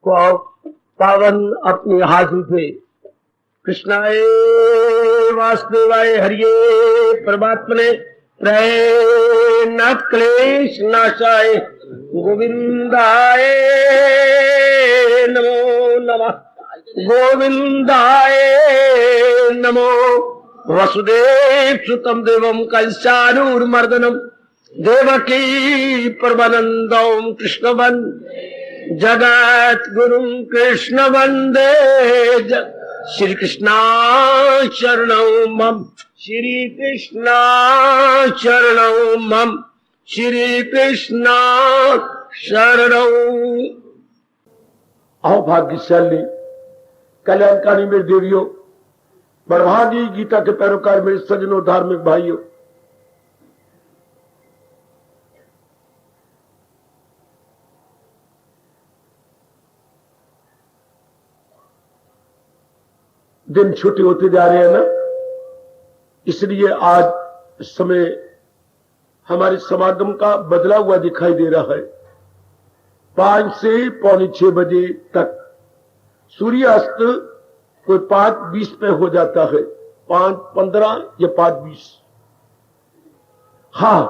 को पावन अपने हाथ उठे। कृष्णाय वासुदेवाय हरिये परमात्मने नाथ क्लेश नाशाय गोविंदाय नमो नमः। गोविंदाय नमो। वसुदेव सुतम देवम कंसानूरमर्दनम देवकी परमानंदम कृष्णवन जगत गुरुम कृष्ण वंदे श्री कृष्णा शरणौ मम। श्री कृष्णा शरणौ मम। श्री कृष्णा शरणौ। आओ भाग्यशाली कल्याणकारी मेरे देवियों, बड़भागी गीता के पैरोकार मेरे सज्जनों, धार्मिक भाइयों, दिन छुट्टी होते जा रहे हैं ना, इसलिए आज समय हमारे समागम का बदला हुआ दिखाई दे रहा है। 5 से 5:45 बजे तक सूर्यास्त कोई 5:20 पे हो जाता है, 5:15 या 5:20। हाँ,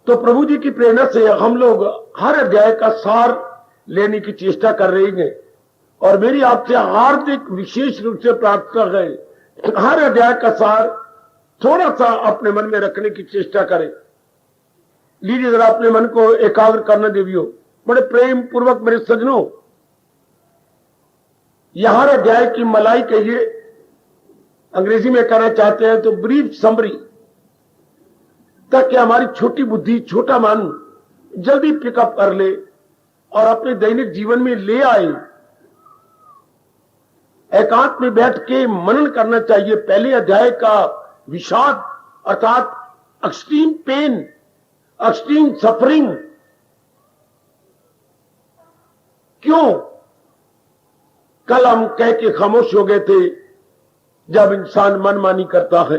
तो प्रभु जी की प्रेरणा से हम लोग हर अध्याय का सार लेने की चेष्टा कर रहे हैं और मेरी आपसे हार्दिक विशेष रूप से प्रार्थना है, हर अध्याय का सार थोड़ा सा अपने मन में रखने की चेष्टा करें। लीजिए जरा अपने मन को एकाग्र करना देवियों, बड़े प्रेम पूर्वक मेरे सज्जनों, यह हर अध्याय की मलाई कहिए, अंग्रेजी में कहना चाहते हैं तो ब्रीफ समरी, ताकि हमारी छोटी बुद्धि, छोटा मन जल्दी पिकअप कर ले और अपने दैनिक जीवन में ले आए। एकांत में बैठ के मनन करना चाहिए। पहले अध्याय का विषाद अर्थात एक्सट्रीम पेन, एक्सट्रीम सफरिंग, क्यों कल हम कह के खामोश हो गए थे, जब इंसान मनमानी करता है,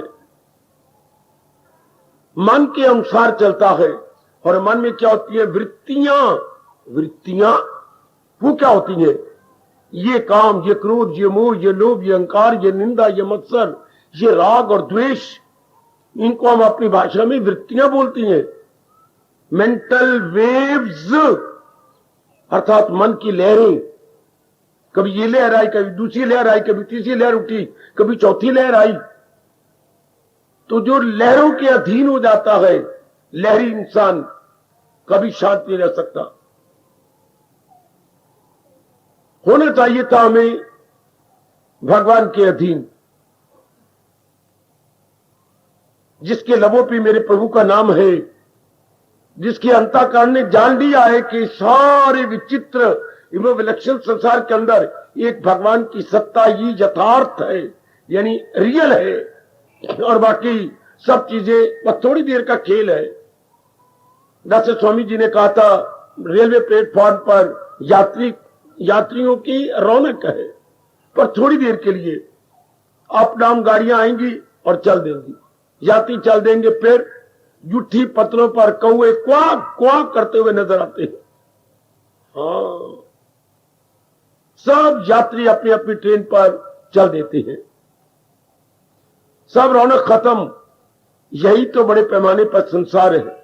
मन के अनुसार चलता है और मन में क्या होती है? वृत्तियां वो क्या होती है? ये काम, ये क्रोध, ये मोह, ये लोभ, ये अहंकार, ये निंदा, ये मत्सर, ये राग और द्वेष, इनको हम अपनी भाषा में वृत्तियां बोलती हैं। मेंटल वेव्स अर्थात मन की लहरें, कभी ये लहर आई, कभी दूसरी लहर आई, कभी तीसरी लहर उठी, कभी चौथी लहर आई। तो जो लहरों के अधीन हो जाता है, लहरी इंसान कभी शांत नहीं रह सकता। होना चाहिए था हमें भगवान के अधीन, जिसके लबों पे मेरे प्रभु का नाम है, जिसके अंतःकरण ने जान लिया है कि सारे विचित्र एवं विलक्षण संसार के अंदर एक भगवान की सत्ता ही यथार्थ है, यानी रियल है, और बाकी सब चीजें बस थोड़ी देर का खेल है। जैसे स्वामी जी ने कहा था, रेलवे प्लेटफॉर्म पर यात्रियों की रौनक है, पर थोड़ी देर के लिए अप डाउन गाड़ियां आएंगी और चल देंगी, यात्री चल देंगे, फिर जुट्ठी पत्रों पर कौवे क्वाक क्वाक करते हुए नजर आते हैं। हाँ, सब यात्री अपनी अपनी ट्रेन पर चल देते हैं, सब रौनक खत्म। यही तो बड़े पैमाने पर संसार है।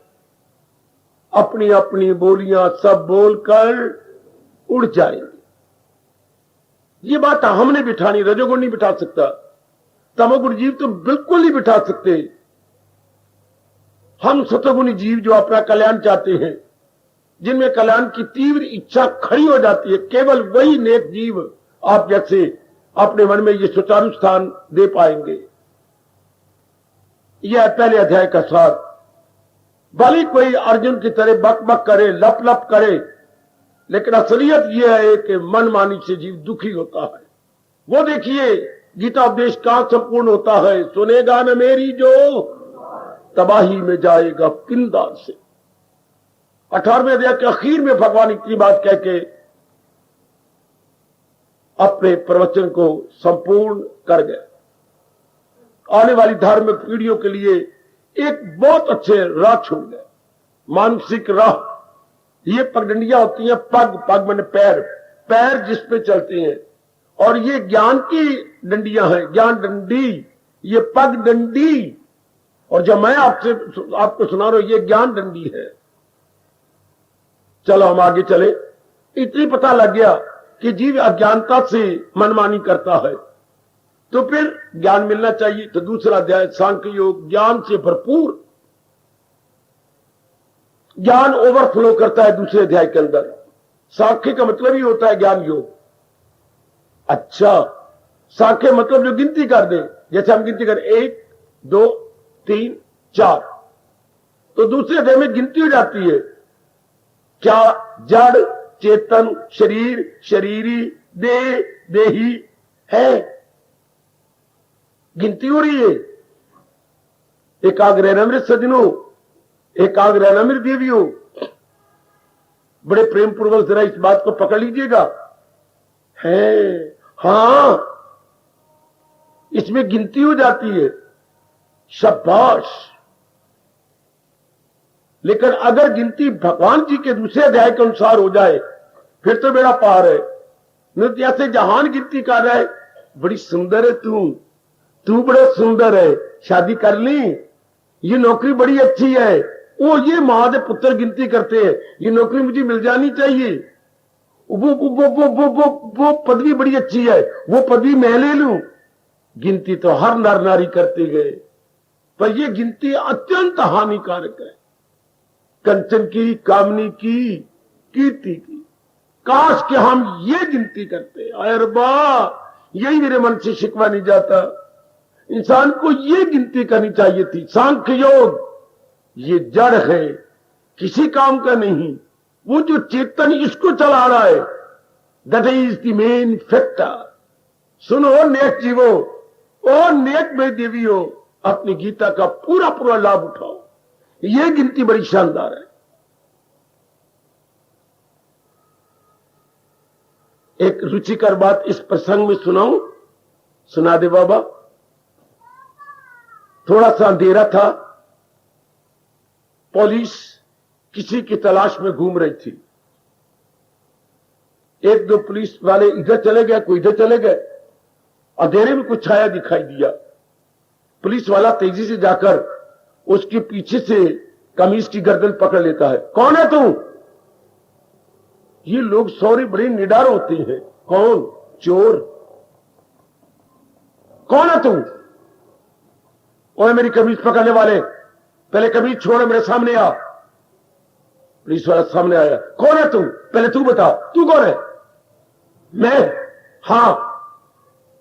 अपनी अपनी बोलियां सब बोलकर उड़ जाएंगे। ये बात हमने बिठानी, रजोगुण नहीं बिठा सकता, तमोगुण जीव तो बिल्कुल नहीं बिठा सकते। हम सतोगुणी जीव जो अपना कल्याण चाहते हैं, जिनमें कल्याण की तीव्र इच्छा खड़ी हो जाती है, केवल वही नेक जीव आप जैसे अपने मन में ये सुचारू स्थान दे पाएंगे। यह पहले अध्याय का सार। भले कोई अर्जुन की तरह बक बक करे, लप लप करे, लेकिन असलियत यह है कि मनमानी से जीव दुखी होता है। वो देखिए गीता उपदेश कहां संपूर्ण होता है, सुनेगा न मेरी जो तबाही में जाएगा पिंडार से। 18वें अध्याय के आखिर में भगवान इतनी बात कह के अपने प्रवचन को संपूर्ण कर गए। आने वाली धार्मिक पीढ़ियों के लिए एक बहुत अच्छे राह छोड़ गए, मानसिक राह। ये पगडंडियां होती हैं, पग, पग मैंने पैर, पैर जिस पे चलते हैं, और ये ज्ञान की डंडियां हैं, ज्ञान डंडी, ये पग डंडी, और जब मैं आपको सुना रहा हूं ये ज्ञान डंडी है। चलो हम आगे चले। इतनी पता लग गया कि जीव अज्ञानता से मनमानी करता है, तो फिर ज्ञान मिलना चाहिए। तो दूसरा अध्याय सांख्य योग, ज्ञान से भरपूर, ज्ञान ओवरफ्लो करता है दूसरे अध्याय के अंदर। सांख्य का मतलब ही होता है ज्ञान योग। अच्छा, सांख्य मतलब जो गिनती कर दे, जैसे हम गिनती करें 1 2 3 4, तो दूसरे अध्याय में गिनती हो जाती है। क्या जड़, चेतन, शरीर, शरीरी, देह, देही है, गिनती हो रही है। एकाग्र नमृत सज्जनों, एकाग्र नमृत देवियों, बड़े प्रेम पूर्वक जरा इस बात को पकड़ लीजिएगा। है, हां, इसमें गिनती हो जाती है, शाबाश। लेकिन अगर गिनती भगवान जी के दूसरे अध्याय के अनुसार हो जाए फिर तो बेड़ा पार है। नहीं ऐसे जहान गिनती कर रहा है, बड़ी सुंदर है तू बड़ा सुंदर है, शादी कर ली, ये नौकरी बड़ी अच्छी है, वो ये मां के पुत्र गिनती करते हैं, ये नौकरी मुझे मिल जानी चाहिए, वो पदवी बड़ी अच्छी है, वो पदवी मैं ले लूं। गिनती तो हर नर नारी करते गए, पर यह गिनती अत्यंत हानिकारक है। कंचन की, कामनी की, कीर्ति की, काश कि हम ये गिनती करते। अरबा, यही मेरे मन से शिकवा नहीं जाता। इंसान को ये गिनती करनी चाहिए थी। सांख्य योग ये जड़ है, किसी काम का नहीं। वो जो चेतन इसको चला रहा है, that is the main factor. सुनो नेक जीवो, ओ नेक में देवियों, अपनी गीता का पूरा पूरा लाभ उठाओ। यह गिनती बड़ी शानदार है। एक रुचिकर बात इस प्रसंग में सुनाऊं, सुना दे बाबा। थोड़ा सा अंधेरा था, पुलिस किसी की तलाश में घूम रही थी। 1-2 पुलिस वाले इधर चले गए, कोई इधर चले गए। अंधेरे में कुछ छाया दिखाई दिया। पुलिस वाला तेजी से जाकर उसके पीछे से कमीज की गर्दन पकड़ लेता है। कौन है तू? ये लोग सौरे बड़े निडर होते हैं। कौन? चोर। कौन है तू? ओए मेरी कमीज पकड़ने वाले, पहले कमीज छोड़, मेरे सामने आ। पुलिस वाला सामने आया। कौन है तू? पहले तू बता, तू कौन है? मैं? हां,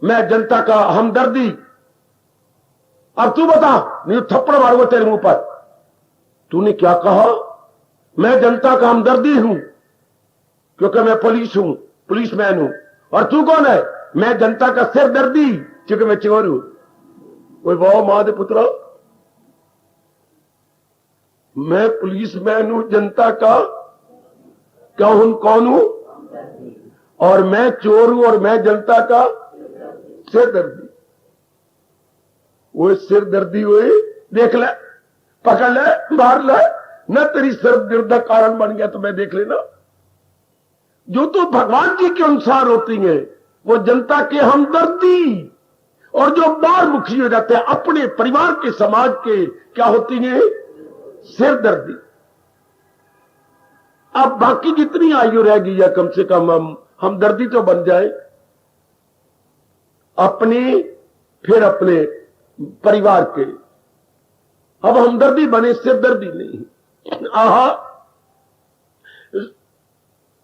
मैं जनता का हमदर्दी। अब तू बता, नहीं तो थप्पड़ मारूंगा तेरे मुंह पर। तूने क्या कहा? मैं जनता का हमदर्दी हूं क्योंकि मैं पुलिस हूं, पुलिसमैन हूं। और तू कौन है? मैं जनता का सिरदर्दी क्योंकि मैं चोर हूं। कोई वाह मां दे पुत्रा, मैं पुलिसमैन हूं, जनता का क्या हूं, कौन हूं? और मैं चोर हूं और मैं जनता का सिरदर्दी। वो सिरदर्दी हुई, देख ले, पकड़ ले, मार ले, न तेरी सिरदर्द का कारण बन गया तो मैं देख लेना। जो तो भगवान जी के अनुसार होती है वो जनता के हमदर्दी, और जो बाहर मुखी हो जाते हैं अपने परिवार के, समाज के, क्या होती है? सिरदर्दी। अब बाकी जितनी आयु रह गई है कम से कम हम हमदर्दी तो बन जाए अपनी, फिर अपने परिवार के। अब हमदर्दी बने, सिरदर्दी नहीं। आहा,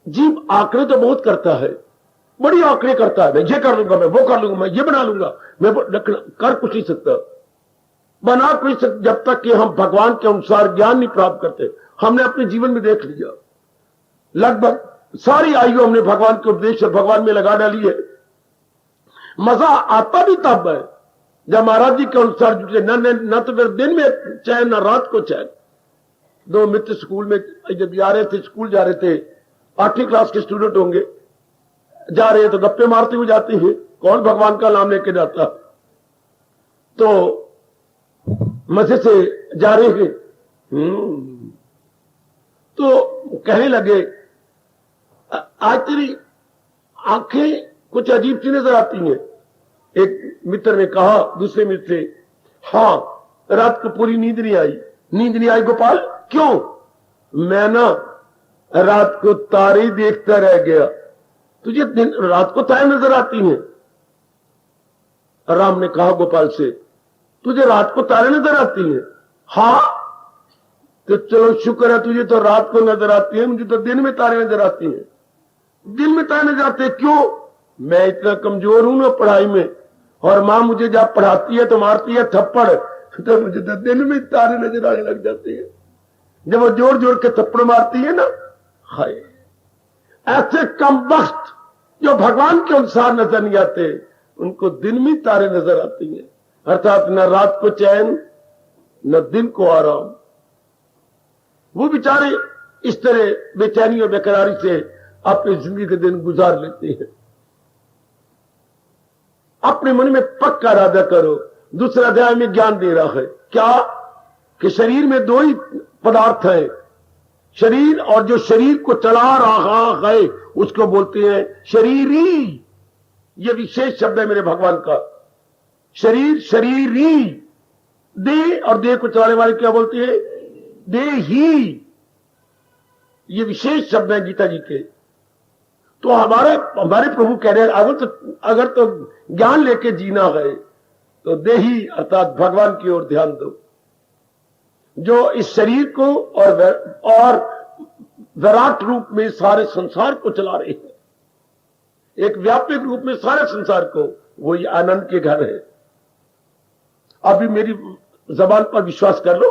जीव आंकड़े तो बहुत करता है, बड़ी आंकड़े करता है। मैं ये कर लूंगा, मैं वो कर लूंगा, मैं ये बना लूंगा, मैं वो कर कुछ नहीं सकता, बना कुछ सकता, जब तक कि हम भगवान के अनुसार ज्ञान नहीं प्राप्त करते। हमने अपने जीवन में देख लिया, लगभग सारी आयु हमने भगवान के उपदेश और भगवान में लगा डाली है। मजा आता भी तब है जब महाराज जी के अनुसार जुटे, न तो फिर दिन में चैन, न रात को चैन। 2 मित्र स्कूल में जब जा रहे थे, स्कूल जा रहे थे, 8वीं क्लास के स्टूडेंट होंगे, जा रहे हैं तो गप्पे मारते हुए जाते हैं। कौन भगवान का नाम लेके जाता? तो मजे से जा रहे हैं। तो कहने लगे, आज तेरी आंखें कुछ अजीब सी नजर आती हैं। एक मित्र ने कहा दूसरे मित्र से, हाँ रात को पूरी नींद नहीं आई। नींद नहीं आई गोपाल? क्यों? मैं ना रात को तारे देखता रह गया। तुझे रात को तारे नजर आती हैं? राम ने कहा गोपाल से, तुझे रात को तारे नजर आती हैं? हाँ। तो चलो शुक्र है, तुझे तो रात को नजर आती है, मुझे तो दिन में तारे नजर आती हैं। दिन में तारे नजर आते क्यों? मैं इतना कमजोर हूं ना पढ़ाई में, और मां मुझे जब पढ़ाती है तो मारती है थप्पड़, तो मुझे तो दिन में तारे नजर आने लग जाते हैं। जब वो जोर जोर के थप्पड़ मारती है ना, हाय, ऐसे कम वक्त जो भगवान के अनुसार नजर नहीं आते, उनको दिन में तारे नजर आती हैं। अर्थात न रात को चैन न दिन को आराम। वो बेचारे इस तरह बेचैनी और बेकरारी से अपनी जिंदगी के दिन गुजार लेते हैं। अपने मन में पक्का इरादा करो। दूसरा अध्याय में ज्ञान दे रहा है क्या कि शरीर में दो ही पदार्थ है, शरीर, और जो शरीर को चला रहा है उसको बोलते हैं शरीरी। ये विशेष शब्द है मेरे भगवान का। शरीर, शरीरी। देह और देह को चलाने वाले क्या बोलते हैं? देही। ये विशेष शब्द है गीता जी के। तो हमारे प्रभु कह रहे हैं अगर तो ज्ञान लेके जीना है तो देही अर्थात भगवान की ओर ध्यान दो, जो इस शरीर को और विराट रूप में सारे संसार को चला रहे हैं, एक व्यापक रूप में सारे संसार को। वही आनंद के घर है। अभी मेरी जबान पर विश्वास कर लो,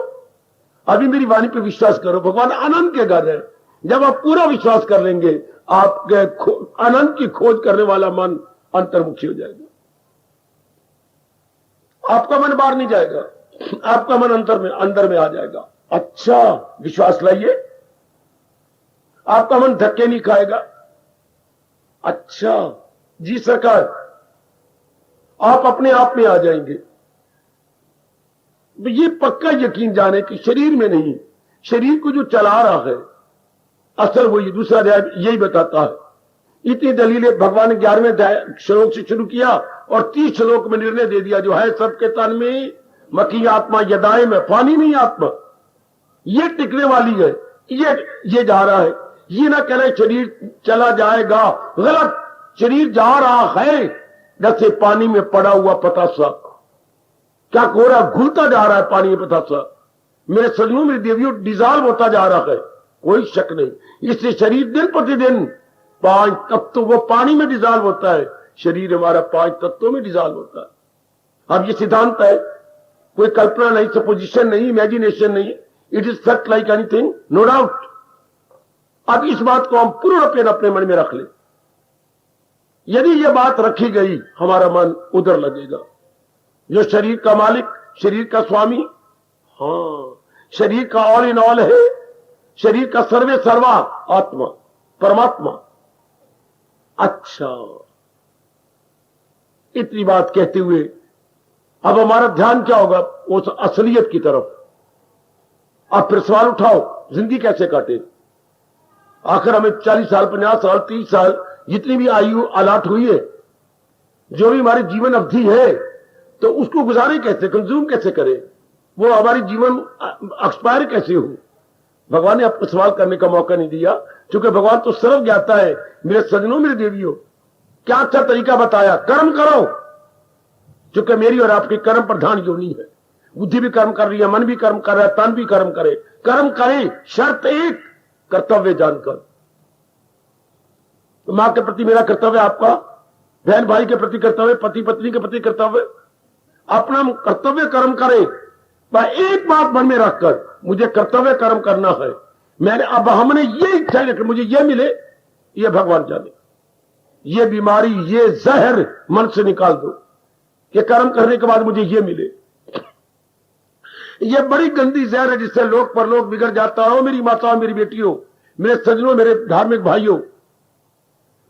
अभी मेरी वाणी पर विश्वास करो, भगवान आनंद के घर है। जब आप पूरा विश्वास कर लेंगे, आपके आनंद की खोज करने वाला मन अंतर्मुखी हो जाएगा। आपका मन बाहर नहीं जाएगा, आपका मन अंदर में आ जाएगा। अच्छा, विश्वास लाइए। आपका मन धक्के नहीं खाएगा। अच्छा जी सरकार, आप अपने आप में आ जाएंगे। ये पक्का यकीन जाने कि शरीर में नहीं, शरीर को जो चला रहा है असल वही। दूसरा अध्याय यही बताता है। इतनी दलीलें भगवान ने 11वें श्लोक से शुरू किया और 30 श्लोक में निर्णय दे दिया, जो है सबके तन में मकी आत्मा यदाए में पानी नहीं आत्मा, ये टिकने वाली है। ये जा रहा है। ये ना कह रहे शरीर चला जाएगा, गलत। शरीर जा रहा है जैसे पानी में पड़ा हुआ पतासा। क्या हो रहा? घुलता जा रहा है पानी में पतासा। मेरे सजनों, मेरी देवियों, डिजॉल्व होता जा रहा है, कोई शक नहीं। इससे शरीर दिन प्रतिदिन 5 तत्व वो पानी में डिजॉल्व होता है, शरीर हमारा 5 तत्वों में डिजॉल्व होता है। अब ये सिद्धांत है, कोई कल्पना नहीं, सपोजिशन नहीं, इमेजिनेशन नहीं। It is fact like anything, no doubt. अब इस बात को हम पूर्ण रूपेण अपने मन में रख ले। यदि यह बात रखी गई, हमारा मन उधर लगेगा। जो शरीर का मालिक, शरीर का स्वामी, हाँ, शरीर का ऑल इन ऑल है, शरीर का सर्वे सर्वा आत्मा, परमात्मा। अच्छा, इतनी बात कहते हुए अब हमारा ध्यान क्या होगा? उस असलियत की तरफ। अब फिर सवाल उठाओ, जिंदगी कैसे काटे? आखिर हमें 40 साल, 50 साल, 30 साल, जितनी भी आयु अलाट हुई है, जो भी हमारी जीवन अवधि है, तो उसको गुजारे कैसे, कंज्यूम कैसे करें? वो हमारी जीवन एक्सपायर कैसे हो? भगवान ने आपको सवाल करने का मौका नहीं दिया, क्योंकि भगवान तो सर्व ज्ञाता है। मेरे सजनों, मेरे देवियों, क्या अच्छा तरीका बताया, कर्म करो। क्योंकि मेरी और आपकी कर्म प्रधान योनि है। बुद्धि भी कर्म कर रही है, मन भी कर्म कर रहा है, तन भी कर्म करे। कर्म करें, शर्त एक, कर्तव्य जानकर। तो मां के प्रति मेरा कर्तव्य, आपका बहन भाई के प्रति कर्तव्य, पति पत्नी के प्रति कर्तव्य। अपना कर्तव्य कर्म करें, पर एक बात मन में रखकर, मुझे कर्तव्य कर्म करना है। मैंने अब हमने ये इच्छा रखी, मुझे ये मिले, ये भगवान जाने। ये बीमारी, ये जहर मन से निकाल दो कि कर्म करने के बाद मुझे ये मिले। ये बड़ी गंदी जहर है जिससे लोक परलोक बिगड़ जाता हो। मेरी माताओं, मेरी बेटियों, मेरे सजनों, मेरे धार्मिक भाइयों,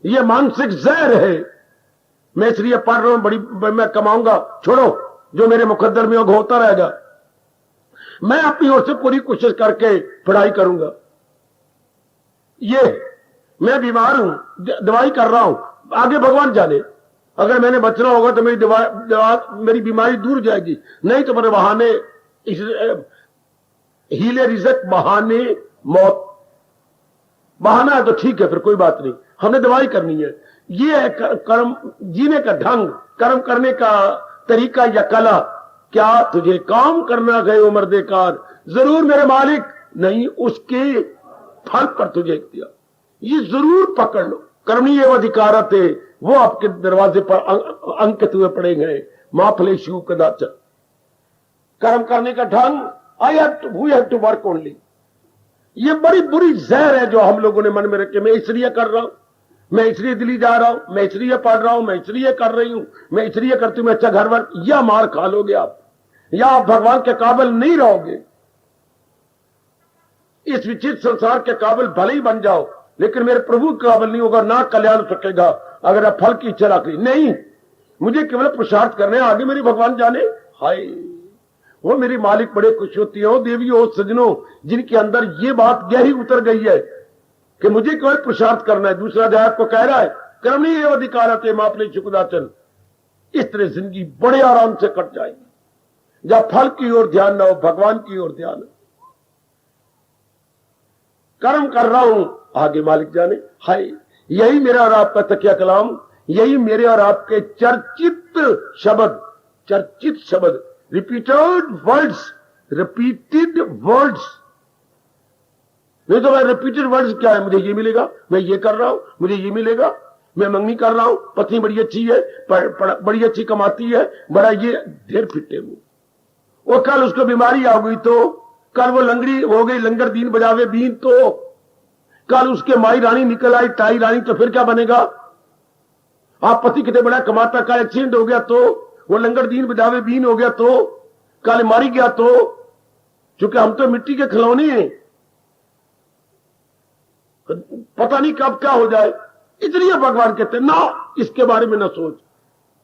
ये मानसिक जहर है। मैं इसलिए पढ़ रहा हूं, बड़ी मैं कमाऊंगा, छोड़ो, जो मेरे मुकद्दर में होता रहेगा। मैं अपनी ओर से पूरी कोशिश करके पढ़ाई करूंगा। ये मैं बीमार हूं, दवाई कर रहा हूं, आगे भगवान जाने। अगर मैंने बचना होगा तो मेरी बीमारी दूर जाएगी, नहीं तो मेरे बहाने हीले रिजक, बहाने मौत। बहाना है तो ठीक है, फिर कोई बात नहीं, हमने दवाई करनी है। ये है कर्म जीने का ढंग, कर्म करने का तरीका या कला। क्या तुझे काम करना गए उम्र देकार, जरूर मेरे मालिक नहीं उसके फल पर तुझे दिया। ये जरूर पकड़ लो, कर्मणी एवं अधिकारत है, वो आपके दरवाजे पर अंकित हुए पड़े गए। माफलेशु कदाचन, कर्म करने का ढंग, we have to work only. ये बड़ी बुरी जहर है जो हम लोगों ने मन में रखे। मैं इसलिए कर रहा हूं, मैं इसलिए दिल्ली जा रहा हूं, मैं इसलिए पढ़ रहा हूं, मैं इसलिए कर रही हूं, मैं इसलिए करती हूं, मैं अच्छा घर वर, या मार खा लोगे आप, या आप भगवान के काबिल नहीं रहोगे। इस विचित्र संसार के काबिल भले ही बन जाओ, लेकिन मेरे प्रभु के काबिल नहीं होगा, ना कल्याण हो सकेगा अगर आप फल की इच्छा रख ली। नहीं, मुझे केवल पुरुषार्थ करने, आगे मेरी भगवान जाने। हाय, वो मेरी मालिक बड़े खुश होती है। देवियों सज्जनों, जिनके अंदर ये बात गहरी उतर गई है कि मुझे केवल पुरुषार्थ करना है। दूसरा अध्याय को कह रहा है कर्मणी एवं अधिकारत मापने चुकदाचन। इस तरह जिंदगी बड़े आराम से कट जाएगी, जब फल की ओर ध्यान ना हो, भगवान की ओर ध्यान हो। कर्म कर रहा हूं, आगे मालिक जाने। हाय, यही मेरा और आपका तकिया कलाम, यही मेरे और आपके चर्चित शब्द, चर्चित शब्द, रिपीटेड वर्ड्स, रिपीटेड वर्ड्स। नहीं तो भाई रिपीटेड वर्ड्स क्या है, मुझे ये मिलेगा, मैं ये कर रहा हूं, मुझे ये मिलेगा, मैं मंगनी कर रहा हूं, पत्नी बड़ी अच्छी है, बड़ी अच्छी कमाती है, बड़ा ये ढेर फिट्टे वो कल उसको बीमारी आ गई तो, कल वो लंगड़ी हो गई, लंगर दीन बजावे बीन तो, कल उसके माई रानी निकल आई टाई रानी, तो फिर क्या बनेगा। आप पति कितने बड़ा कमाता, का एक्सीडेंट हो गया तो, वो लंगर दीन बजावे बीन हो गया तो, कल मारी गया तो, चूंकि हम तो मिट्टी के खिलौने हैं, पता नहीं कब क्या हो जाए। इसलिए भगवान कहते हैं ना, इसके बारे में ना सोच।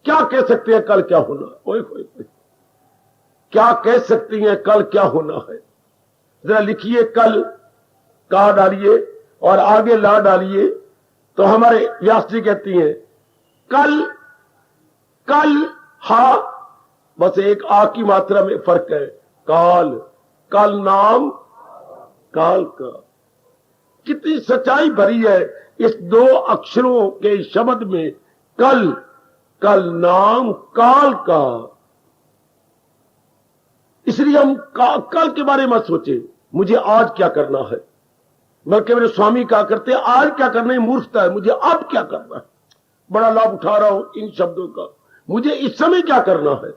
क्या कह सकते हैं कल क्या होना, ओए क्या कह सकती हैं कल क्या होना है। जरा लिखिए कल कहा डालिए और आगे ला डालिए, तो हमारे व्यास जी कहती हैं कल, कल हा, बस एक आ की मात्रा में फर्क है। काल, कल नाम काल का। कितनी सच्चाई भरी है इस दो अक्षरों के शब्द में, कल, कल नाम काल का। इसलिए हम कल के बारे में सोचे, मुझे आज क्या करना है, बल्कि मेरे स्वामी क्या करते हैं, आज क्या करना है मूर्खता है, मुझे अब क्या करना है। बड़ा लाभ उठा रहा हूं इन शब्दों का, मुझे इस समय क्या करना है।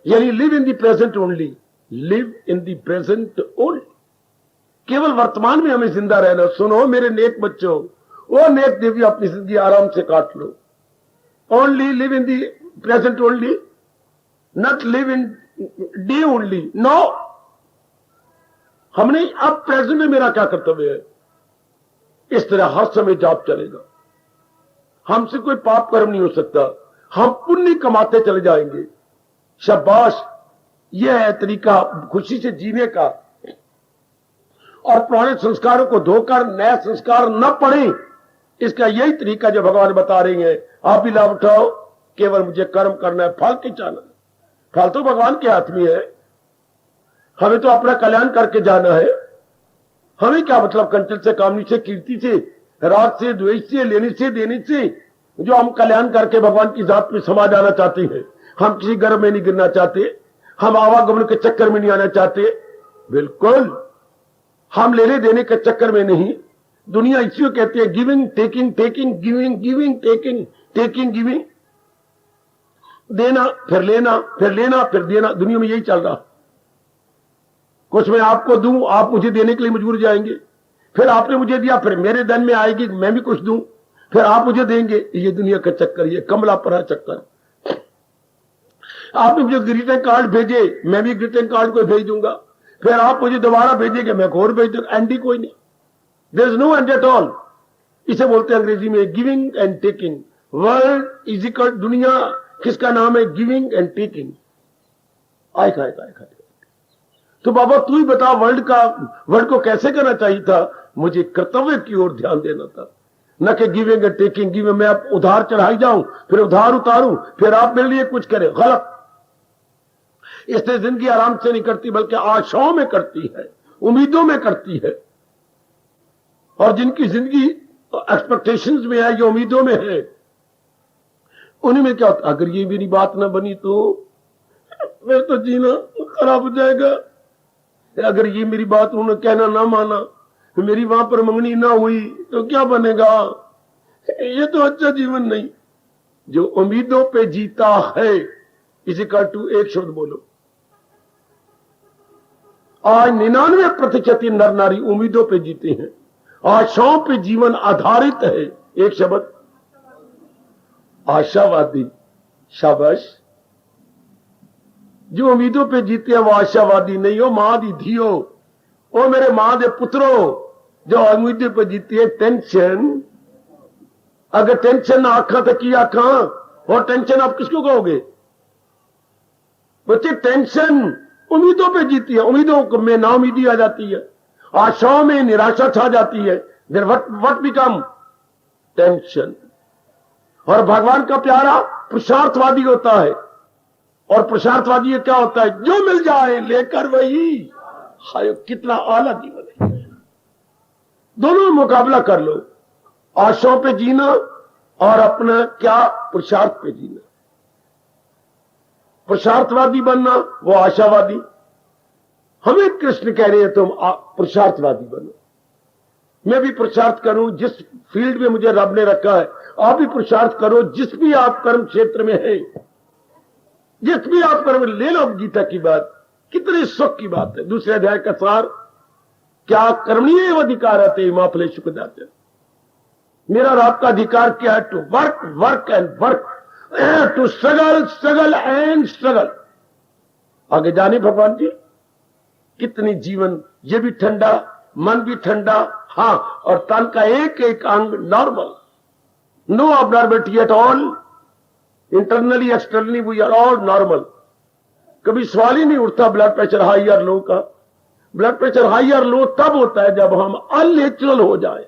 यानी live in the present only, live in the present only. केवल वर्तमान में हमें जिंदा रहना। सुनो मेरे नेक बच्चों, वो नेक देवी, अपनी जिंदगी आराम से काट लो। Only live in the present only, not live in day only. No, हमने अब प्रेजेंट में मेरा क्या कर्तव्य है, इस तरह हर समय जाप चलेगा। हमसे कोई पाप कर्म नहीं हो सकता, हम पुण्य कमाते चले जाएंगे। शाबाश, यह है तरीका खुशी से जीने का। और पुराने संस्कारों को धोकर नया संस्कार न पड़े, इसका यही तरीका जो भगवान बता रही हैं। आप भी लाभ उठाओ, केवल मुझे कर्म करना है, फल की चाहना। फल तो भगवान के हाथ में है, हमें तो अपना कल्याण करके जाना है। हमें क्या मतलब कंचन से, कामनी से, कीर्ति से, राग से, द्वेष से, लेने से, देने से, जो हम कल्याण करके भगवान की जात में समा जाना चाहते हैं। हम किसी गर्भ में नहीं गिरना चाहते, हम आवागमन के चक्कर में नहीं आना चाहते। बिल्कुल, हम लेने देने के चक्कर में नहीं। दुनिया इसी को कहती है giving taking, taking giving, giving taking, taking giving. देना फिर लेना, फिर लेना फिर देना, दुनिया में यही चल रहा। कुछ मैं आपको दूं, आप मुझे देने के लिए मजबूर जाएंगे, फिर आपने मुझे दिया, फिर मेरे धन में आएगी, मैं भी कुछ दूं, फिर आप मुझे देंगे। ये दुनिया का चक्कर, ये कमलापरा चक्कर। आपने मुझे ग्रीटिंग कार्ड भेजे, मैं भी ग्रीटिंग कार्ड को भेज दूंगा, फिर आप मुझे दोबारा भेजेंगे, मैं और भेज दूंगा। एंड ही कोई नहीं, there is no end at all. इसे बोलते हैं अंग्रेजी में giving and taking. World is equal, दुनिया किसका नाम है, गिविंग एंड टेकिंग। आएगा आएगा आएगा। तो बाबा तू ही बता, वर्ल्ड को कैसे करना चाहिए था। मुझे कर्तव्य की ओर ध्यान देना था, न कि गिविंग एंड टेकिंग। गिविंग मैं अब उधार चढ़ाई जाऊं, फिर उधार उतारूं, फिर आप मेरे लिए कुछ करें, गलत। इससे जिंदगी आराम से नहीं करती, बल्कि आशाओं में करती है, उम्मीदों में करती है। और जिनकी जिंदगी एक्सपेक्टेशंस में है, जो उम्मीदों में है, उन्हीं में क्या होता, अगर ये मेरी बात ना बनी तो फिर तो जीना खराब हो जाएगा। अगर ये मेरी बात उन्होंने कहना ना माना, मेरी वहां पर मंगनी ना हुई तो क्या बनेगा, ये तो अच्छा जीवन नहीं। जो उम्मीदों पे जीता है, इसी का टू एक शब्द बोलो। आज 99% नर नारी उम्मीदों पे जीते हैं, आशाओं पे जीवन आधारित है। एक शब्द आशावादी। शाबाश। जो उम्मीदों पे जीते हैं वो आशावादी नहीं हो। मां दी धियो, ओ मेरे मां दे पुत्रो, जो उम्मीदों पे जीती है टेंशन। अगर टेंशन ना आखा तो की आखा, और टेंशन आप किसको कहोगे बच्चे। टेंशन उम्मीदों पे जीती है, उम्मीदों में नाउमीदी आ जाती है, आशाओं में निराशा छा जाती है। There what become tension. और भगवान का प्यारा पुरुषार्थवादी होता है, और पुरुषार्थवादी क्या होता है, जो मिल जाए लेकर वही। हाय कितना आला जीवन है। दोनों में मुकाबला कर लो, आशाओं पे जीना और अपना क्या पुरुषार्थ पे जीना। पुरुषार्थवादी बनना, वो आशावादी। हमें कृष्ण कह रहे हैं तुम पुरुषार्थवादी बनो। मैं भी पुरुषार्थ करूं जिस फील्ड में मुझे रब ने रखा है, आप भी पुरुषार्थ करो जिस भी आप कर्म क्षेत्र में है, जिस भी आप कर्म। ले लो गीता की बात, कितनी सुख की बात है। दूसरे अध्याय का सार, क्या कर्मणीय अधिकार आते मां फलेषु कदाचन। मेरा और आपका अधिकार क्या है, to work work and work, to struggle struggle and struggle. आगे जाने भगवान जी, कितनी जीवन, ये भी ठंडा, मन भी ठंडा, हाँ, और तन का एक एक अंग normal, no abnormality at all. Internally externally we are all normal. कभी सवाल ही नहीं उठता ब्लड प्रेशर हाई और लो का। ब्लड प्रेशर हाई और लो तब होता है जब हम अननेचुरल हो जाए,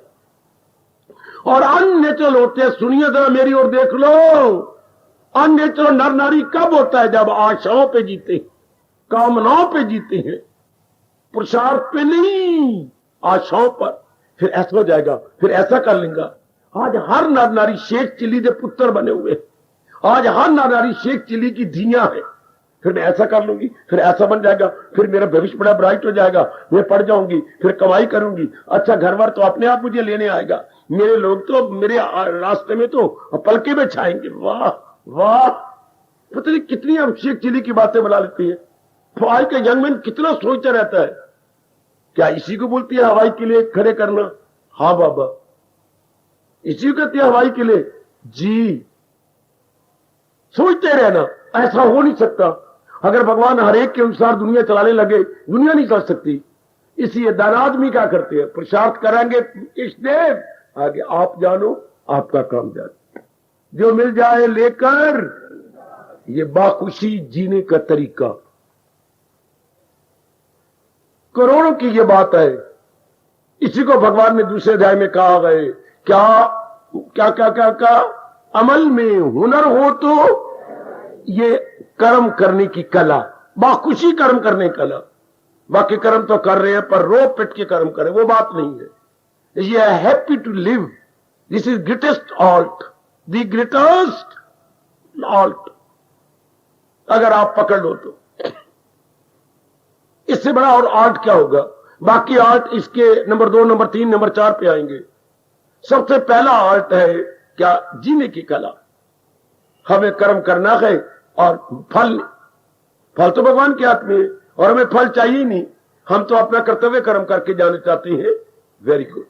और अननेचुरल होते हैं। सुनिए जरा, मेरी ओर देख लो। अननेचुरल नर नारी कब होता है, जब आशाओं पे जीते, कामनाओं पे जीते हैं, पुरुषार्थ पे नहीं, आशाओं पर। फिर ऐसा हो जाएगा, फिर ऐसा कर लेगा। आज हर नर नारी शेख चिल्ली के पुत्र बने हुए, आज हर नर नारी शेख चिल्ली की धियां है। फिर मैं ऐसा कर लूंगी, फिर ऐसा बन जाएगा, फिर मेरा भविष्य बड़ा ब्राइट हो जाएगा, मैं पढ़ जाऊंगी, फिर कमाई करूंगी, अच्छा घर बार तो अपने आप मुझे लेने आएगा, मेरे लोग तो मेरे रास्ते में तो पलके में छाएंगे। वाह वाह, पता नहीं कितनी हम शेख चिल्ली की बातें बना लेती है। तो आज का यंग मैन कितना सोचता रहता है, क्या इसी को बोलती है हवाई के लिए खड़े करना। हाँ बाबा, इसी को कहती है हवाई के लिए जी। सोचते रहना, ऐसा हो नहीं सकता। अगर भगवान हर एक के अनुसार दुनिया चलाने लगे, दुनिया नहीं चल सकती। इसलिए दान आदमी क्या करते हैं, पुरुषार्थ करेंगे इष्टदेव, आगे आप जानो, आपका काम जानो, जो मिल जाए लेकर। ये बाखुशी जीने का तरीका। करोड़ों की ये बात है। इसी को भगवान ने दूसरे अध्याय में कहा गए, क्या क्या क्या क्या क्या, अमल में हुनर हो तो ये कर्म करने की कला, बाखुशी कर्म करने की कला। बाकी कर्म तो कर रहे हैं, पर रो पिट के कर्म करें, वो बात नहीं है। ये happy to live, this is greatest art, the greatest art. अगर आप पकड़ लो तो इससे बड़ा और आर्ट क्या होगा। बाकी आर्ट इसके नंबर 2, नंबर 3, नंबर 4 पे आएंगे। सबसे पहला आर्ट है क्या, जीने की कला। हमें कर्म करना है और फल तो भगवान के हाथ में है, और हमें फल चाहिए ही नहीं। हम तो अपना कर्तव्य कर्म करके जाने चाहते हैं। वेरी गुड,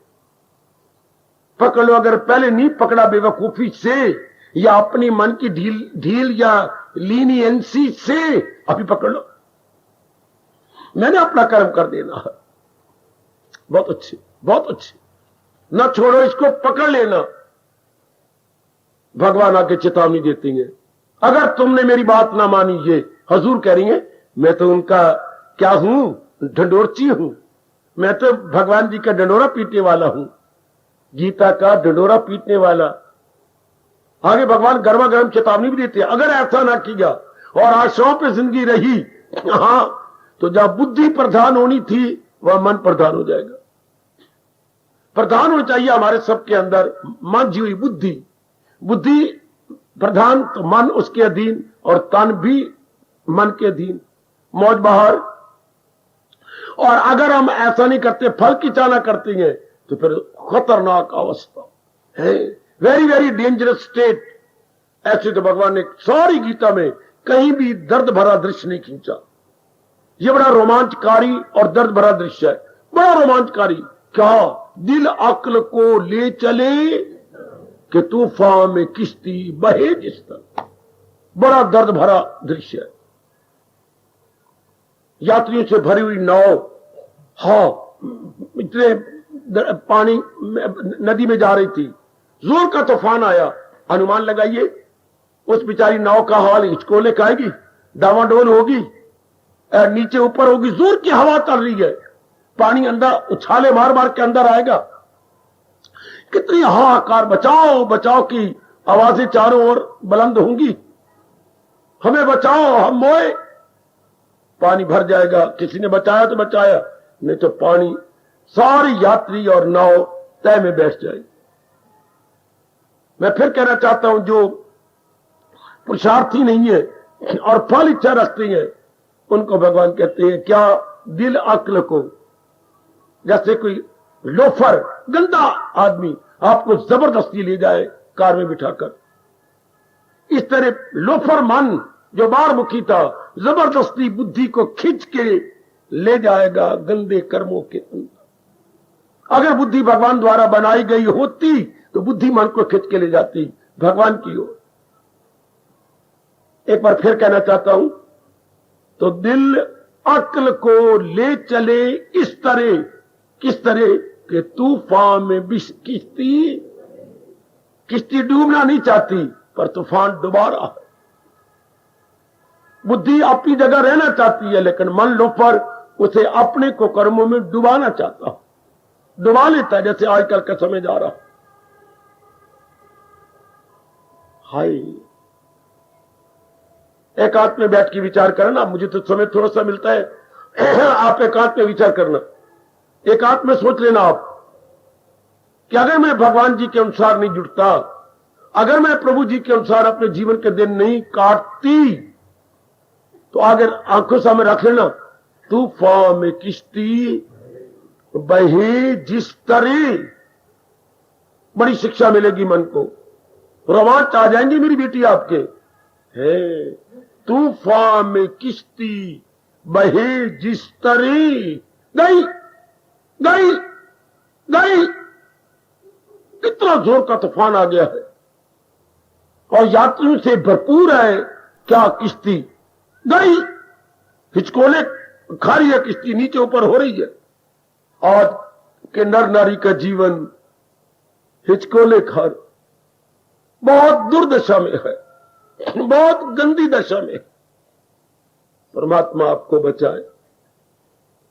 पकड़ लो। अगर पहले नहीं पकड़ा बेवकूफी से, या अपनी मन की ढील या लीनियंसी से, अभी पकड़ लो, मैंने अपना कर्म कर देना है। बहुत अच्छे, बहुत अच्छे, न छोड़ो इसको, पकड़ लेना। भगवान आके चेतावनी देती है, अगर तुमने मेरी बात ना मानी। ये हजूर कह रही है, मैं तो उनका क्या हूं, ढंडोरची हूं। मैं तो भगवान जी का ढंडोरा पीटने वाला हूं। गीता का ढिंढोरा पीटने वाला। आगे भगवान गर्मा गर्म चेतावनी भी देते हैं, अगर ऐसा ना किया और आशाओं पे जिंदगी रही, हाँ, तो जहां बुद्धि प्रधान होनी थी वह मन प्रधान हो जाएगा। प्रधान होना चाहिए हमारे सबके अंदर मन जी हुई बुद्धि। बुद्धि प्रधान तो मन उसके अधीन और तन भी मन के अधीन, मौज बहार। और अगर हम ऐसा नहीं करते, फल की चाहना करते हैं, तो फिर खतरनाक अवस्था है, वेरी वेरी डेंजरस स्टेट। ऐसे तो भगवान ने सारी गीता में कहीं भी दर्द भरा दृश्य नहीं खींचा। यह बड़ा रोमांचकारी और दर्द भरा दृश्य है, बड़ा रोमांचकारी। क्या दिल अक्ल को ले चले कि तूफान में किश्ती बहे जिस तरह, बड़ा दर्द भरा दृश्य है। यात्रियों से भरी हुई नाव, हाँ, इतने पानी नदी में जा रही थी, जोर का तूफान आया। अनुमान लगाइए उस बेचारी नाव का हाल, हिचकोले खाएगी, डावाडोल होगी, नीचे ऊपर होगी, जोर की हवा चल रही है, पानी अंदर उछाले मार मार के अंदर आएगा। कितनी हाहाकार, बचाओ बचाओ की आवाजें चारों ओर बुलंद होंगी, हमें बचाओ, हम मोए। पानी भर जाएगा, किसी ने बचाया तो बचाया, नहीं तो पानी सारी यात्री और नाव तय में बैठ जाएगी। मैं फिर कहना चाहता हूं, जो पुरुषार्थी नहीं है और फल इच्छा रखते हैं, उनको भगवान कहते हैं क्या दिल अक्ल को, जैसे कोई लोफर गंदा आदमी आपको जबरदस्ती ले जाए कार में बिठाकर, इस तरह लोफर मन जो बारमुखी था जबरदस्ती बुद्धि को खींच के ले जाएगा गंदे कर्मों के अंदर। अगर बुद्धि भगवान द्वारा बनाई गई होती तो बुद्धि मन को खींच के ले जाती भगवान की ओर। एक बार फिर कहना चाहता हूं, तो दिल अक्ल को ले चले इस तरह, किस तरह कि तूफान में विष किश्ती डूबना नहीं चाहती पर तूफान डुबा रहा है। बुद्धि अपनी जगह रहना चाहती है, लेकिन मन लोफर उसे अपने को कर्मों में डुबाना चाहता है, डुबा लेता है, जैसे आजकल का समय जा रहा। हाय, एकांत में बैठ के विचार करना, मुझे तो समय थोड़ा सा मिलता है, आप एकांत में विचार करना, एकांत में सोच लेना आप कि अगर मैं भगवान जी के अनुसार नहीं जुड़ता, अगर मैं प्रभु जी के अनुसार अपने जीवन के दिन नहीं काटती, तो अगर आंखों सामने रख लेना, तूफान में किश्ती बहे जिस तरह, बड़ी शिक्षा मिलेगी मन को, रोमांच आ जाएंगे मेरी बेटी आपके। है तूफान में किश्ती बहे जिस तरह, गई गई गई, कितना जोर का तूफान आ गया है और यात्रियों से भरपूर है। क्या किश्ती गई, हिचकोले खा रही है किश्ती, नीचे ऊपर हो रही है। आज के नर नारी का जीवन हिचकोले खा, बहुत दुर्दशा में है, बहुत गंदी दशा में। परमात्मा आपको बचाए,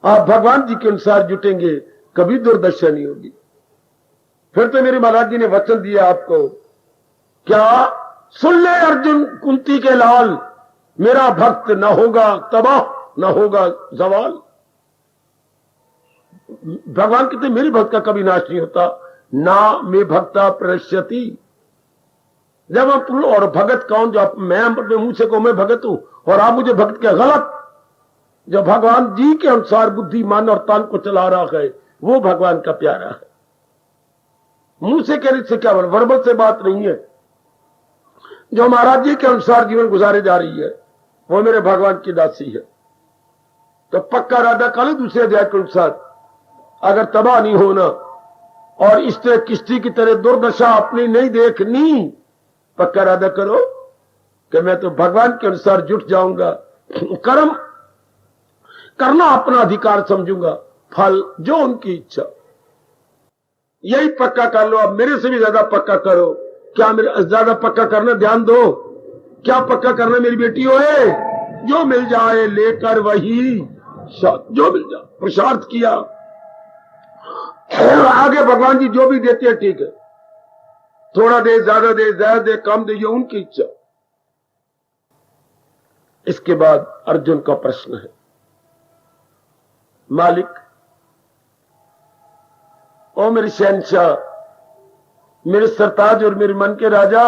आप भगवान जी के अनुसार जुटेंगे, कभी दुर्दशा नहीं होगी। फिर तो मेरे महाराज जी ने वचन दिया आपको, क्या सुन ले अर्जुन कुंती के लाल, मेरा भक्त न होगा तबाह न होगा जवाल। भगवान कहते मेरी भक्त का कभी नाश नहीं होता, ना में भक्ता प्रश्यति। जब हम, और भगत कौन, जो मैं अपने मुंह से कहूं मैं भगत हूं और आप मुझे भक्त के, गलत। जो भगवान जी के अनुसार बुद्धि मन और तन को चला रहा है वो भगवान का प्यारा है। मुंह से कहने से क्या, वर्बल से बात नहीं है। जो महाराज जी के अनुसार जीवन गुजारे जा रही है वो मेरे भगवान की दासी है। तो पक्का राधा काली दूसरे अध्याय के अनुसार अगर तबाह नहीं होना और इस तरह किश्ती की तरह दुर्दशा अपनी नहीं देखनी, पक्का राधा करो कि मैं तो भगवान के अनुसार जुट जाऊंगा, कर्म करना अपना अधिकार समझूंगा, फल जो उनकी इच्छा। यही पक्का कर लो, अब मेरे से भी ज्यादा पक्का करो। क्या मेरे ज्यादा पक्का करना, ध्यान दो, क्या पक्का करना मेरी बेटी होए, जो मिल जाए लेकर वही, जो मिल जाए। पुरुषार्थ किया, आगे भगवान जी जो भी देते हैं ठीक है, थोड़ा दे, ज्यादा दे, कम दे, ये उनकी इच्छा। इसके बाद अर्जुन का प्रश्न है, मालिक, ओ मेरे शहंशाह, मेरे सरताज और मेरे मन के राजा,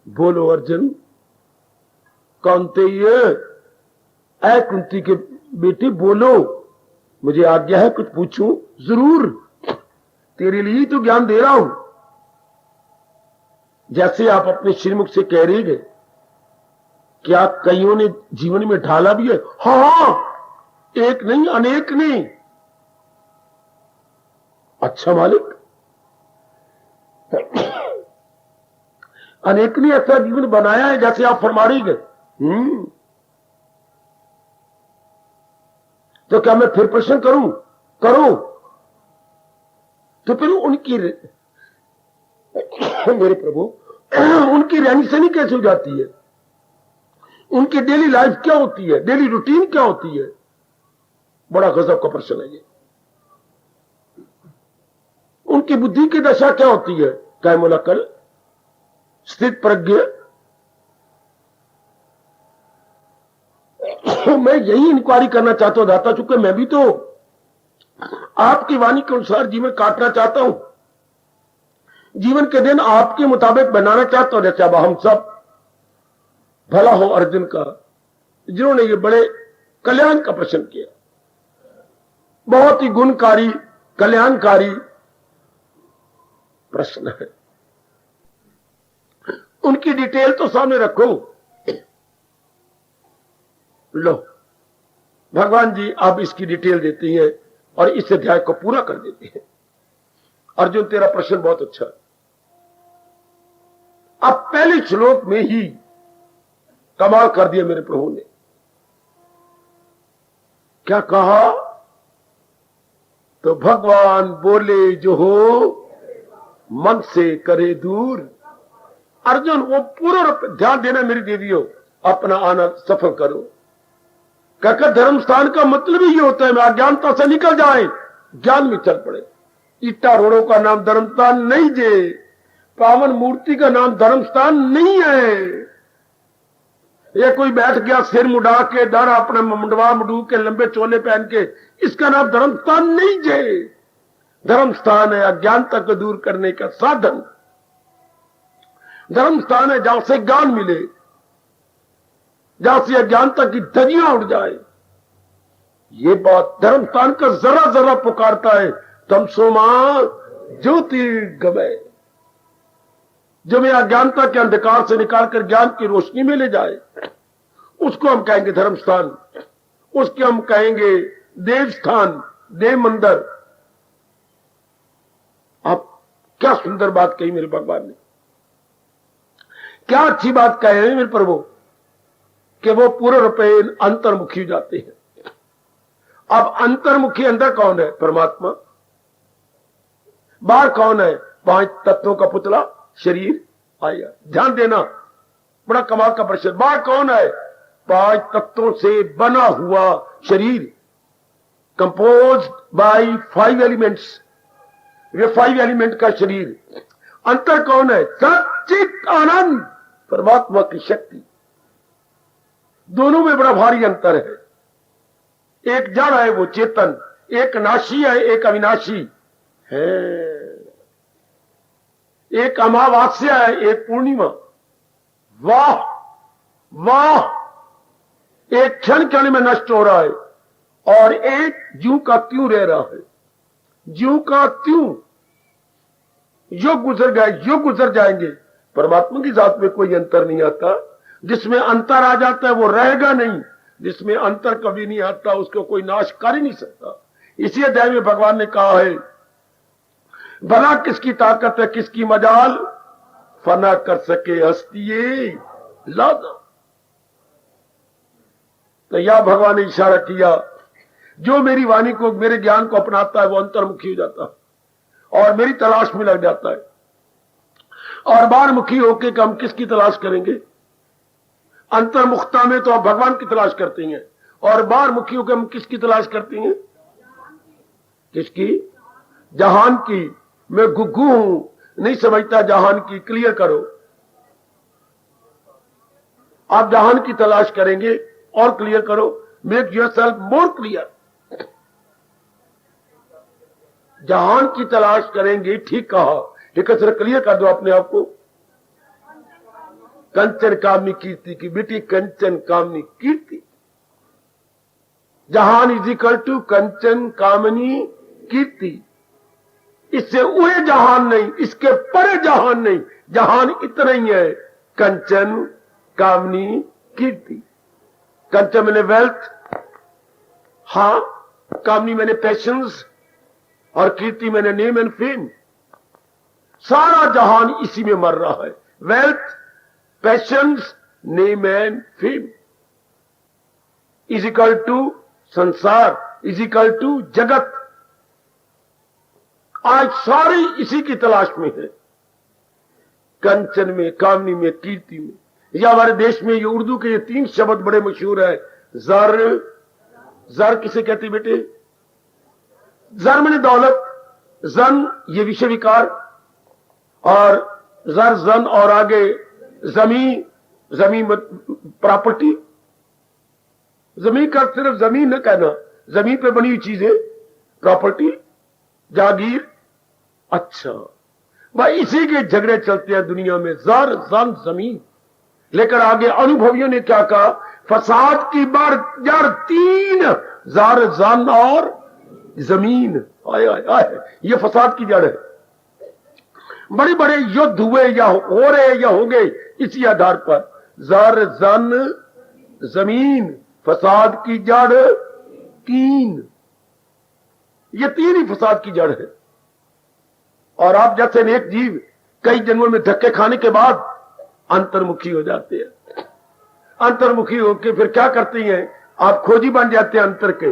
बोलो अर्जुन, कौन थे ये? ऐ कुंती के बेटी, बोलो, मुझे आज्ञा है कुछ पूछूं? जरूर, तेरे लिए तो ज्ञान दे रहा हूं। जैसे आप अपने श्रीमुख से कह रहे गए, क्या कईयों ने जीवन में ढाला भी है? हाँ, एक नहीं, अनेक नहीं। अच्छा मालिक, अनेक ने ऐसा जीवन बनाया है जैसे आप फरमा रही गए। तो क्या मैं फिर प्रश्न करूं? करो। तो फिर उनकी मेरे प्रभु, उनकी रहनी सहनी कैसे हो जाती है? उनकी डेली लाइफ क्या होती है? डेली रूटीन क्या होती है? बड़ा गजब का प्रश्न है ये। उनकी बुद्धि की दशा क्या होती है? क्या मुलाकल, स्थित प्रज्ञ? मैं यही इंक्वायरी करना चाहता हूं दाता, चूंकि मैं भी तो आपकी वाणी के अनुसार जीवन काटना चाहता हूं, जीवन के दिन आपके मुताबिक बनाना चाहता हूं। जैसे अब हम सब, भला हो अर्जुन का, जिन्होंने ये बड़े कल्याण का प्रश्न किया, बहुत ही गुणकारी, कल्याणकारी प्रश्न है। उनकी डिटेल तो सामने रखो। लो, भगवान जी आप इसकी डिटेल देती हैं और इस अध्याय को पूरा कर देते हैं। अर्जुन, तेरा प्रश्न बहुत अच्छा है। अब पहले श्लोक में ही कमाल कर दिया मेरे प्रभु ने। क्या कहा? तो भगवान बोले, जो हो मन से करे दूर। अर्जुन, वो पूरा ध्यान देना मेरी देवियों, अपना आना सफल करो। कहकर धर्म स्थान का मतलब ही ये होता है, मैं अज्ञानता से निकल जाए, ज्ञान में चल पड़े। ईटा रोड़ों का नाम धर्म स्थान नहीं जे, पावन मूर्ति का नाम धर्म स्थान नहीं है। ये कोई बैठ गया सिर मुड़ा के, डर अपने मुंडवा मुडू के, लंबे चोले पहन के, इसका नाम धर्म स्थान नहीं जे। धर्म स्थान है अज्ञानता को दूर करने का साधन। धर्म स्थान है जहां से ज्ञान मिले, जहां से अज्ञानता की धजियां उड़ जाए। ये बात धर्म स्थान का जरा जरा पुकारता है, तमसोमा ज्योतिर्गमय, जो मैं अज्ञानता के अंधकार से निकालकर ज्ञान की रोशनी में ले जाए, उसको हम कहेंगे धर्म स्थान, उसके हम कहेंगे देव स्थान, देव मंदिर। अब क्या सुंदर बात कही मेरे भगवान ने, क्या अच्छी बात कही है मेरे प्रभु, कि वो पूर्ण रूपे अंतर्मुखी हो जाते हैं। अब अंतर्मुखी अंदर कौन है? परमात्मा। बाहर कौन है? 5 तत्वों का पुतला शरीर आया। ध्यान देना, बड़ा कमाल का प्रश्न। बाहर कौन है? 5 तत्वों से बना हुआ शरीर, कंपोज्ड बाय 5 एलिमेंट्स। वे 5 एलिमेंट का शरीर। अंतर कौन है? सच्चित आनंद, परमात्मा की शक्ति। दोनों में बड़ा भारी अंतर है। एक जड़ है वो चेतन, एक नाशी है, एक अविनाशी है। एक अमावास्या है, एक पूर्णिमा। वाह वाह, एक क्षण क्षण में नष्ट हो रहा है और एक ज्यों का त्यों रह रहा है। ज्यों का त्यों, युग गुजर गए, युग गुजर जाएंगे। परमात्मा की जात में कोई अंतर नहीं आता। जिसमें अंतर आ जाता है वो रहेगा नहीं, जिसमें अंतर कभी नहीं आता उसको कोई नाश कर ही नहीं सकता। इसी अध्याय में भगवान ने कहा है, भला किसकी ताकत है, किसकी मजाल, फना कर सके हस्तिये लादा। तो यह भगवान ने इशारा किया, जो मेरी वाणी को, मेरे ज्ञान को अपनाता है वो अंतर्मुखी हो जाता है और मेरी तलाश में लग जाता है। और बाहरमुखी होकर हम किसकी तलाश करेंगे? अंतर्मुखता में तो आप भगवान की तलाश करते हैं, और बाहरमुखी होकर हम किसकी तलाश करते हैं? किसकी? जहान की, मैं गुग्गू हूं, नहीं समझता जहान की, क्लियर करो। आप जहान की तलाश करेंगे और क्लियर करो, मेक योरसेल्फ मोर क्लियर। जहान की तलाश करेंगे, ठीक कहा, लेकिन सर क्लियर कर दो अपने आप को। कंचन कामनी कीर्ति की बेटी, कंचन कामनी कीर्ति। जहान इज इक्वल टू कंचन कामनी कीर्ति। इससे उहे जहान नहीं, इसके परे जहान नहीं, जहान इतना ही है, कंचन कामनी कीर्ति। कंचन मैंने वेल्थ, हां, कामनी मैंने पैशंस, और कीर्ति मैंने नेम एंड फेम। सारा जहान इसी में मर रहा है, wealth, passions, name and fame is equal to संसार, इज इक्वल टू जगत। आज सारी इसी की तलाश में है, कंचन में, कामनी में, कीर्ति में। या हमारे देश में ये उर्दू के ये 3 शब्द बड़े मशहूर है। जर, जर किसे कहते बेटे? जर मैंने दौलत, जन ये विषय विकार, और जर जन और आगे जमी, जमी प्रॉपर्टी। जमीन का सिर्फ जमीन न कहना, जमीन पे बनी हुई चीजें, प्रॉपर्टी, जागीर। अच्छा भाई, इसी के झगड़े चलते हैं दुनिया में, जर जन जमीन। लेकिन आगे अनुभवियों ने क्या कहा? फसाद की बार जार 3, जार जन और जमीन। आए आए आए, ये फसाद की जड़ है। बड़े बड़े युद्ध हुए या हो रहे या होंगे इसी आधार पर, जार जन जमीन, फसाद की जड़ 3। ये 3 ही फसाद की जड़ है। और आप जैसे नेक जीव कई जन्मों में धक्के खाने के बाद अंतर्मुखी हो जाते हैं। अंतर्मुखी होकर फिर क्या करती हैं? आप खोजी बन जाते हैं अंतर के।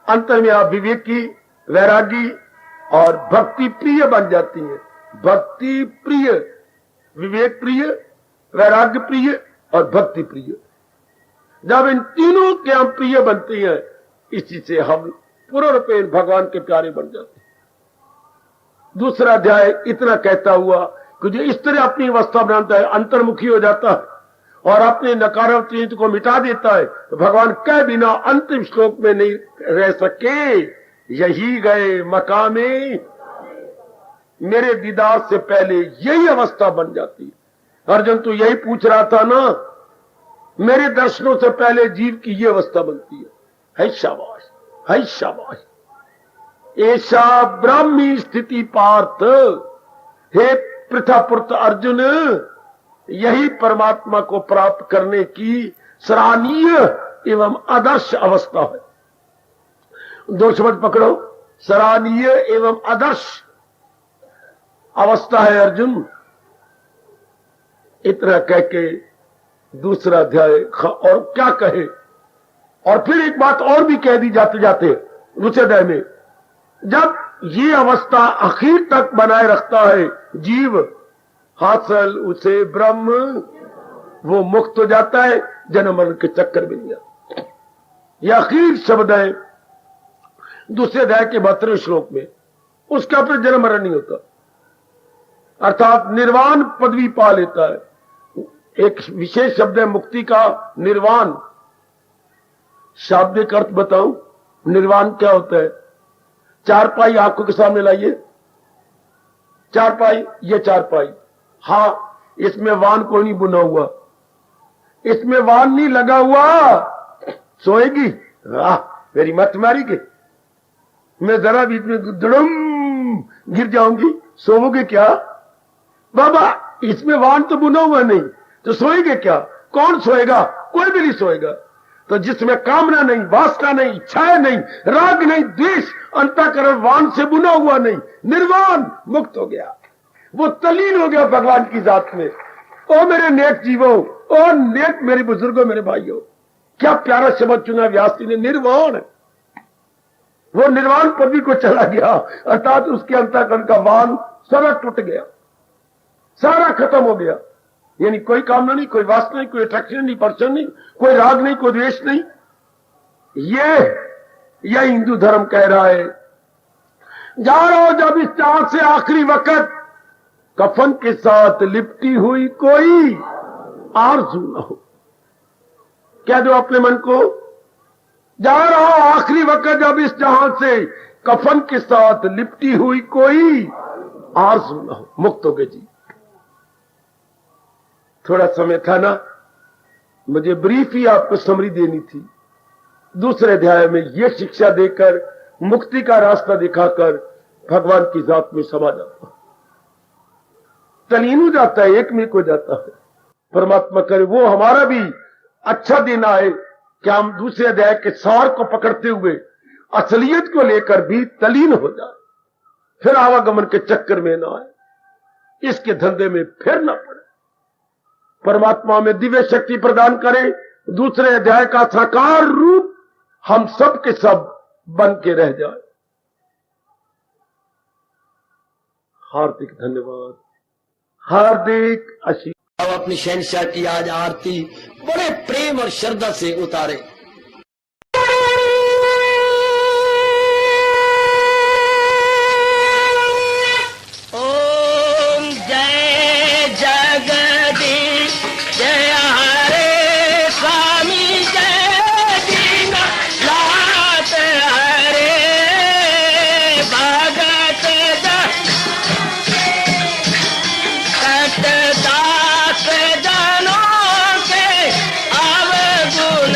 अंतर में आप विवेकी, वैरागी और भक्ति प्रिय बन जाती हैं। भक्ति प्रिय, विवेक प्रिय, वैराग्य प्रिय और भक्ति प्रिय। जब इन तीनों के हम प्रिय बनते हैं, इसी से हम पूर्ण रूपेण भगवान के प्यारे बन जाते हैं। दूसरा अध्याय इतना कहता हुआ कि जो इस तरह अपनी अवस्था बनाता है, अंतर्मुखी हो जाता है और अपने नकारात्मक चीज को मिटा देता है, तो भगवान कह बिना अंतिम श्लोक में नहीं रह सके, यही गए मकामे, मेरे दीदार से पहले यही अवस्था बन जाती है। अर्जुन तो यही पूछ रहा था ना, मेरे दर्शनों से पहले जीव की ये अवस्था बनती है शाबाश, है शाबाश। ऐसा ब्राह्मी स्थिति पार्थ, हे पृथापुत्र अर्जुन, यही परमात्मा को प्राप्त करने की सराहनीय एवं आदर्श अवस्था है। 2 शब्द पकड़ो, सराहनीय एवं आदर्श अवस्था है अर्जुन। इतना कह के दूसरा अध्याय और क्या कहे। और फिर एक बात और भी कह दी जाते जाते दूसरे अध्याय में, जब ये अवस्था आखिर तक बनाए रखता है जीव, हासिल उसे ब्रह्म, वो मुक्त हो जाता है, जन्म मरण के चक्कर में नहीं आता। यह आखिर शब्द है दूसरे अध्याय के 72वें श्लोक में। उसका फिर जन्म मरण नहीं होता, अर्थात निर्वाण पदवी पा लेता है। एक विशेष शब्द है मुक्ति का, निर्वाण। शाब्दिक अर्थ बताऊं, निर्वाण क्या होता है? चारपाई आंखों के सामने लाइए, चारपाई, ये चारपाई, हां, इसमें वान कोई नहीं बुना हुआ, इसमें वान नहीं लगा हुआ। सोएगी? वाह, मेरी मत मारेगी, मैं जरा बीच में धड़म गिर जाऊंगी, सोओगे क्या? बाबा, इसमें वान तो बुना हुआ नहीं, तो सोएगे क्या? कौन सोएगा? कोई भी नहीं सोएगा। तो जिसमें कामना नहीं, वासना नहीं, इच्छाएं नहीं, राग नहीं, द्वेष, अंतःकरण वान से बुना हुआ नहीं, निर्वाण, मुक्त हो गया, वो तलीन हो गया भगवान की जात में। ओ मेरे नेक जीवों, ओ नेक मेरे बुजुर्गों, मेरे भाइयों, क्या प्यारा शब्द चुना व्यास जी ने, निर्वाण। वो निर्वाण पदवी को चला गया, अर्थात उसके अंतःकरण का वान सारा टूट गया, सारा खत्म हो गया। यानी कोई कामना नहीं, कोई वासना नहीं, कोई अट्रैक्शन नहीं, पर्सन नहीं, कोई राग नहीं, कोई द्वेष नहीं। यह हिंदू धर्म कह रहा है जा रहा हूं जब इस चांद से आखिरी वक्त, कफन के साथ लिपटी हुई कोई आरज़ू न हो। कह दो अपने मन को, जा रहा हूं आखिरी वक्त जब इस जहां से, कफन के साथ लिपटी हुई कोई आरज़ू न हो। मुक्त हो गए जी। थोड़ा समय था ना, मुझे ब्रीफ ही आपको समरी देनी थी। दूसरे अध्याय में यह शिक्षा देकर, मुक्ति का रास्ता दिखाकर भगवान की जात में समा जाता है, तलीन हो जाता है, एक में हो जाता है। परमात्मा करे वो हमारा भी अच्छा दिन आए कि हम दूसरे अध्याय के सार को पकड़ते हुए असलियत को लेकर भी तलीन हो जाए, फिर आवागमन के चक्कर में ना आए, इसके धंधे में फिर ना पड़े। परमात्मा में दिव्य शक्ति प्रदान करे, दूसरे अध्याय का साकार रूप हम सब के सब बन के रह जाए। हार्दिक धन्यवाद, हार्दिक आशीर्वाद। अब अपनी शहंशाह की आज आरती बड़े प्रेम और श्रद्धा से उतारे। ओम जय जगदीश जय हरे स्वामी जय दीनानाथ हरे भगत दास जनों के अवगुण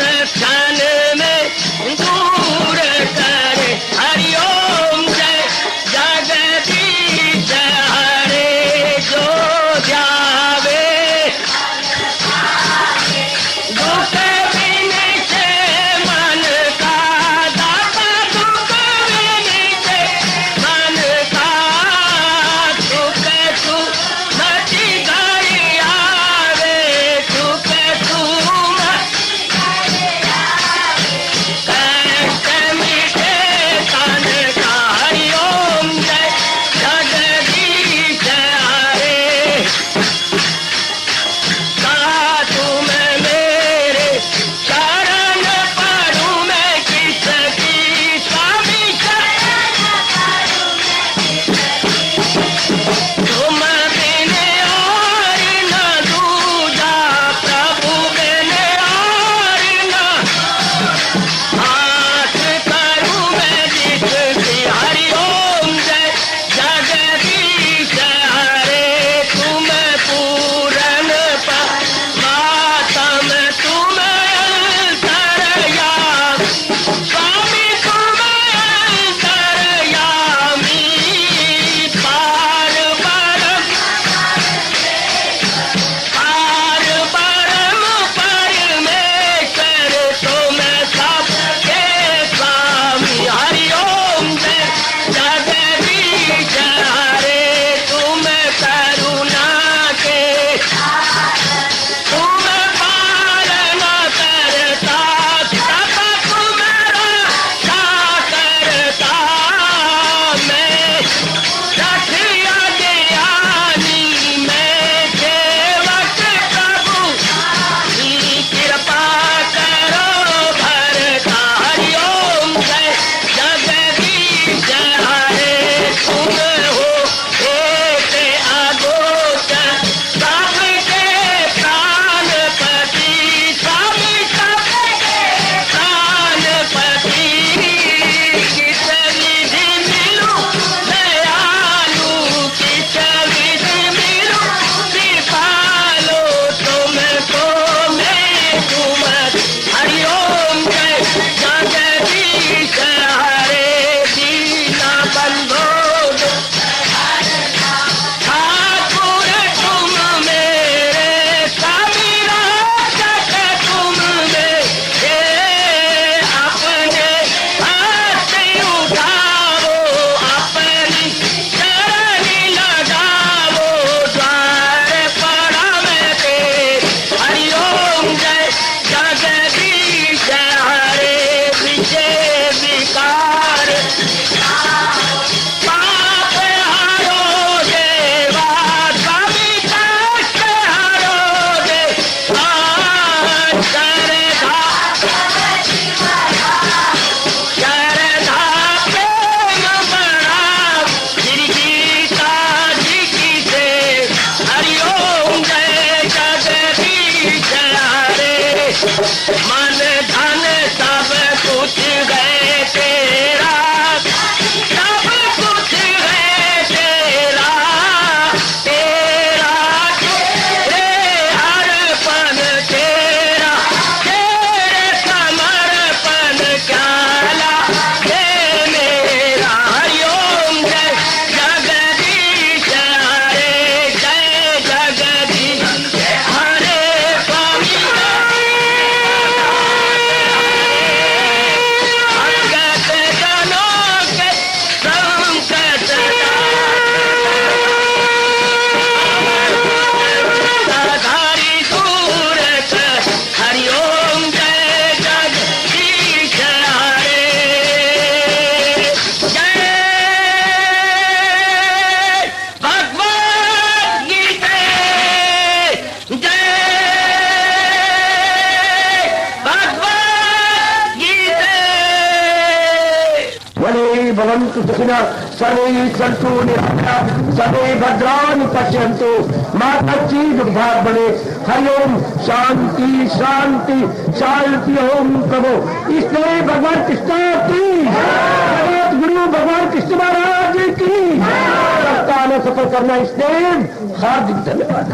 भले भवन्तु सुखिनः सर्वे सन्तु निरामयाः सर्वे भद्राणि पश्यन्तु मा कश्चित् दुर्भाग् भवेत्। हरि ओम शांति शांति शांति। ओम प्रभु इसलिए भगवान कृष्ण की जगत गुरु भगवान कृष्ण महाराज की रास्ता में सफल करना इसलिए हार्दिक धन्यवाद।